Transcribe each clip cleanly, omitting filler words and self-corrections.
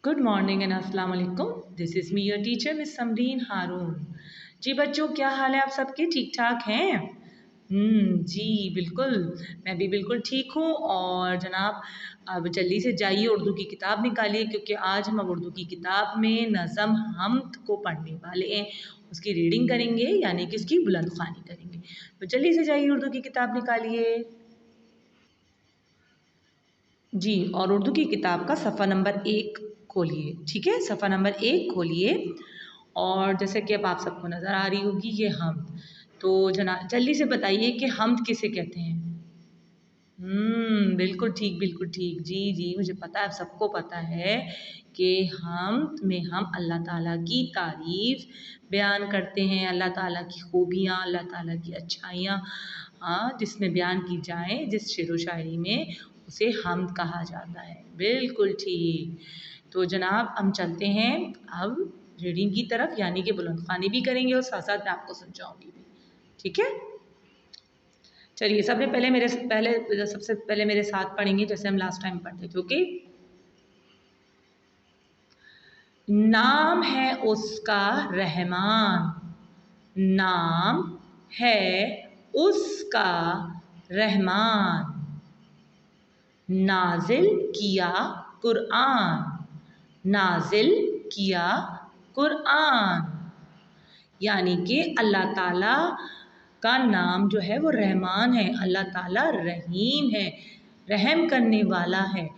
Good morning and अस्सलाम वालेकुम। This is me your teacher miss Samreen Haroon. जी बच्चों, क्या हाल है आप सबके? ठीक ठाक हैं? जी बिल्कुल, मैं भी बिल्कुल ठीक हूँ। और जनाब, अब जल्दी से जाइए उर्दू की किताब निकालिए, क्योंकि आज हम उर्दू की किताब में नज़म हमद को पढ़ने वाले हैं। उसकी रीडिंग करेंगे, यानी कि उसकी बुलंद ख्वानी करेंगे। तो जल्दी से जाइए उर्दू की किताब निकालिए जी। और उर्दू की किताब का सफ़ा नंबर 1 खोलिए। ठीक है, सफ़ा नंबर 1 खोलिए। और जैसे कि अब आप सबको नज़र आ रही होगी ये हमद। तो जल्दी से बताइए कि हमद किसे कहते हैं? बिल्कुल ठीक, बिल्कुल ठीक। जी, जी, मुझे पता है, सबको पता है कि हमद में हम अल्लाह ताला की तारीफ़ बयान करते हैं, अल्लाह ताला की खूबियाँ, अल्लाह ताला की अच्छाइयाँ जिसमें बयान की जाएँ, जिस शेरो शायरी में, उसे हमद कहा जाता है। बिल्कुल ठीक। तो जनाब, हम चलते हैं अब रीडिंग की तरफ, यानी कि बुलंद ख़्वानी भी करेंगे और साथ-साथ मैं आपको समझाऊँगी भी। ठीक है? चलिए, सबसे पहले मेरे साथ पढ़ेंगे, जैसे हम लास्ट टाइम पढ़ते थे। ओके? नाम है उसका रहमान, नाम है उसका रहमान, नाज़िल किया कुरआन, नाज़िल किया कुरआन। यानी कि अल्लाह ताला का नाम जो है वो रहमान है, अल्लाह ताला रहीम है, रहम करने वाला है।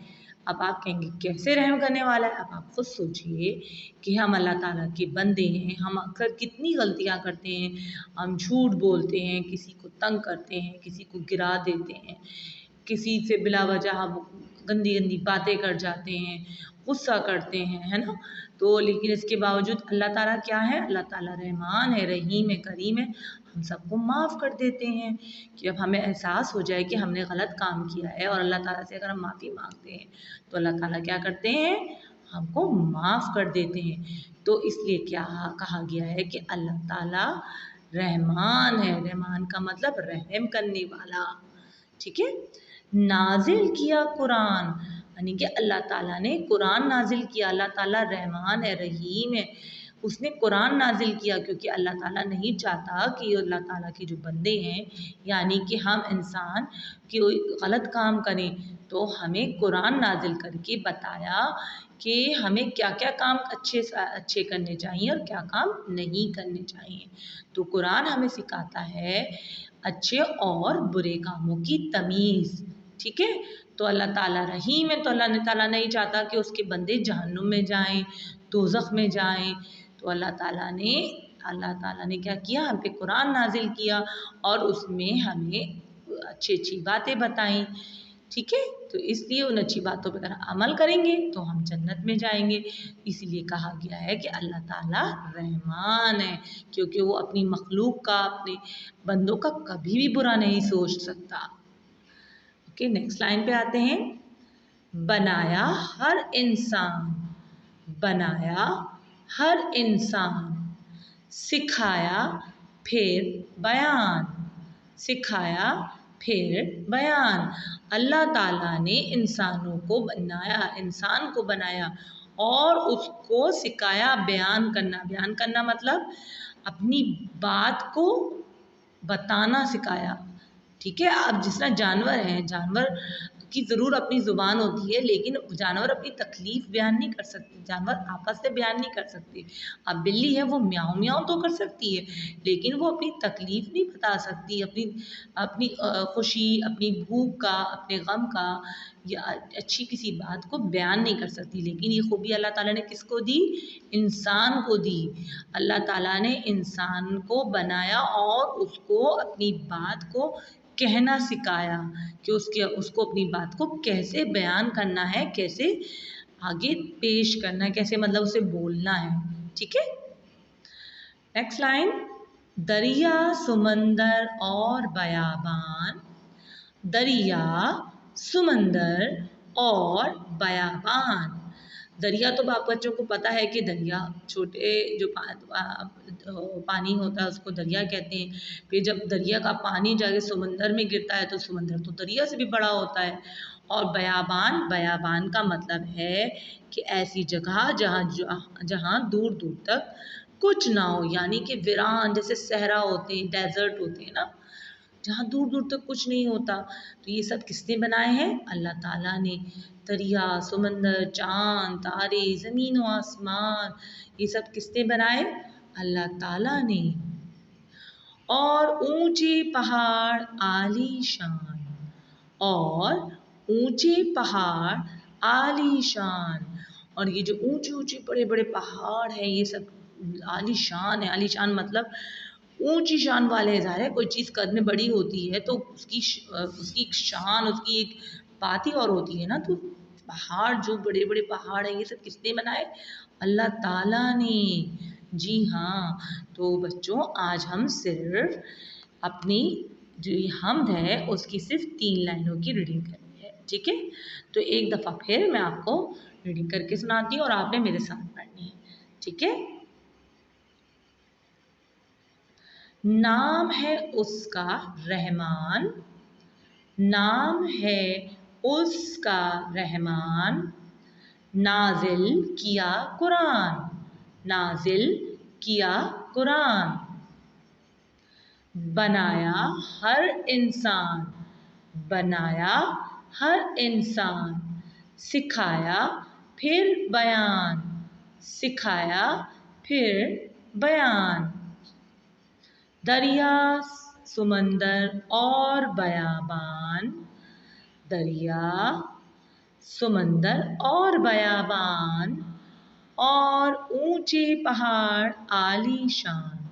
अब आप कहेंगे कैसे रहम करने वाला है? अब आप खुद सोचिए कि हम अल्लाह ताला के बंदे हैं, हम अक्सर कितनी गलतियाँ करते हैं। हम झूठ बोलते हैं, किसी को तंग करते हैं, किसी को गिरा देते हैं, किसी से बिला वजह हम गंदी गंदी बातें कर जाते हैं, गुस्सा करते हैं, है ना? तो लेकिन इसके बावजूद अल्लाह ताला क्या है? अल्लाह ताला रहमान है, रहीम है, करीम है। हम सबको माफ़ कर देते हैं कि अब हमें एहसास हो जाए कि हमने गलत काम किया है, और अल्लाह ताला से अगर हम माफ़ी मांगते हैं तो अल्लाह ताला क्या करते हैं? हमको माफ़ कर देते हैं। तो इसलिए क्या कहा गया है कि अल्लाह ताला रहमान है। रहमान का मतलब रहम करने वाला। ठीक है? नाज़िल किया कुरान, यानी कि अल्लाह ताला ने कुरान नाज़िल किया। अल्लाह ताला रहमान है, रहीम है। उसने कुरान नाज़िल किया क्योंकि अल्लाह ताला नहीं चाहता कि अल्लाह ताला के जो बंदे हैं, यानी कि हम इंसान कोई गलत काम करें, तो हमें कुरान नाज़िल करके बताया कि हमें क्या-क्या काम अच्छे करने चाहिए और क्या काम नहीं करने चाहिए। तो कुरान हमें सिखाता है अच्छे और बुरे कामों की तमीज़। ठीक है? तो अल्लाह ताला रहीम है, तो अल्लाह ताला नहीं चाहता कि उसके बंदे जहन्नुम में जाएँ, दोज़ख में जाएँ। तो अल्लाह ताला ने क्या किया? हम पे कुरान नाज़िल किया और उसमें हमें अच्छी-अच्छी बातें बताईं। ठीक है? तो इसलिए उन अच्छी बातों पे अगर अमल करेंगे तो हम जन्नत में जाएँगे। इसीलिए कहा गया है कि अल्लाह ताला रहमान है, क्योंकि वो अपनी मखलूक का, अपने बंदों का कभी भी बुरा नहीं सोच सकता। ओके, नेक्स्ट लाइन पे आते हैं। बनाया हर इंसान, बनाया हर इंसान, सिखाया फिर बयान, सिखाया फिर बयान। अल्लाह ताला ने इंसानों को बनाया, इंसान को बनाया और उसको सिखाया बयान करना। बयान करना मतलब अपनी बात को बताना सिखाया। ठीक है? अब जिस तरह जानवर हैं, जानवर की ज़रूर अपनी ज़ुबान होती है, लेकिन जानवर अपनी तकलीफ़ बयान नहीं कर सकते, जानवर आपस से बयान नहीं कर सकते। अब बिल्ली है, वो म्याऊँ म्याऊँ तो कर सकती है, लेकिन वो अपनी तकलीफ़ नहीं बता सकती, अपनी अपनी खुशी, अपनी भूख का, अपने गम का, या अच्छी किसी बात को बयान नहीं कर सकती। लेकिन ये खूबी अल्लाह ताला ने किसको दी? इंसान को दी। अल्लाह ताला ने इंसान को बनाया और उसको अपनी बात को कहना सिखाया कि उसको अपनी बात को कैसे बयान करना है, कैसे आगे पेश करना है, कैसे मतलब उसे बोलना है। ठीक है? Next line. दरिया, समंदर और बयाबान, दरिया, समंदर और बयाबान। दरिया तो आप बच्चों को पता है कि दरिया छोटे जो पानी होता है उसको दरिया कहते हैं। फिर जब दरिया का पानी जाके समंदर में गिरता है तो समंदर तो दरिया से भी बड़ा होता है। और बयाबान, बयाबान का मतलब है कि ऐसी जगह जहाँ दूर दूर तक कुछ ना हो, यानी कि वीरान, जैसे सहरा होते हैं, डेजर्ट होते हैं ना, जहाँ दूर दूर तक कुछ नहीं होता। तो ये सब किसने बनाए हैं? अल्लाह ताला ने। दरिया, समंदर, चांद, तारे, ज़मीन व आसमान, ये सब किसने बनाए? अल्लाह ताला ने। और ऊंचे पहाड़ आलीशान, और ऊंचे पहाड़ आलीशान, और ये जो ऊंचे ऊंचे बड़े बड़े पहाड़ हैं ये सब आलीशान है। आलीशान मतलब ऊंची शान वाले हैं। ज़ाहिर है कोई चीज़ कद में बड़ी होती है तो उसकी एक शान, उसकी एक बात ही और होती है ना। तो पहाड़, जो बड़े बड़े पहाड़ हैं, ये सब किसने बनाए? अल्लाह ताला ने। जी हाँ। तो बच्चों, आज हम सिर्फ अपनी जो ये हमद है उसकी सिर्फ 3 लाइनों की रीडिंग करनी है, ठीक है। तो एक दफ़ा फिर मैं आपको रीडिंग करके सुनाती हूँ और आपने मेरे साथ पढ़नी है, ठीक है। नाम है उसका रहमान, नाम है उसका रहमान, नाजिल किया कुरान, नाजिल किया कुरान, बनाया हर इंसान, बनाया हर इंसान, सिखाया फिर बयान, सिखाया फिर बयान, दरिया, समंदर और बयाबान, दरिया, समंदर और बयाबान, और ऊंचे पहाड़ आलीशान,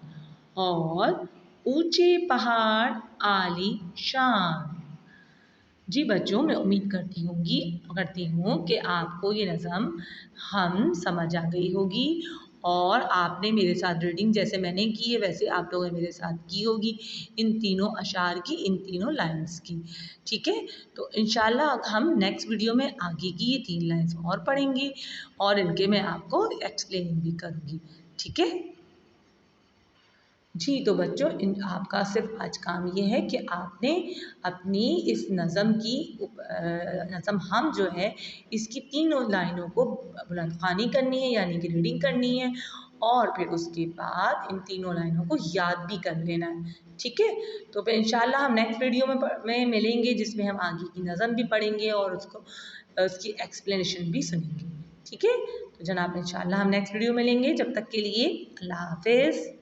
और ऊंचे पहाड़ आलीशान। जी बच्चों, मैं उम्मीद करती हूँ कि आपको ये नज़म हम समझ आ गई होगी और आपने मेरे साथ रीडिंग जैसे मैंने की है वैसे आप लोगों ने मेरे साथ की होगी, इन तीनों अशार की, इन तीनों लाइंस की, ठीक है। तो इंशाल्लाह हम नेक्स्ट वीडियो में आगे की ये 3 लाइंस और पढ़ेंगे और इनके मैं आपको एक्सप्लेन भी करूँगी, ठीक है। जी, तो बच्चों, आपका सिर्फ आज काम ये है कि आपने अपनी इस नज़म की नज़म हम जो है इसकी तीनों लाइनों को बुलंद ख़्वानी करनी है, यानी कि रीडिंग करनी है, और फिर उसके बाद इन तीनों लाइनों को याद भी कर लेना है, ठीक है। तो फिर इंशाल्लाह हम नेक्स्ट वीडियो में मिलेंगे जिसमें हम आगे की नज़म भी पढ़ेंगे और उसकी एक्सप्लेनेशन भी सुनेंगे, ठीक है। तो जनाब, इंशाल्लाह हम नेक्स्ट वीडियो में मिलेंगे। जब तक के लिए अल्लाह हाफ़िज़।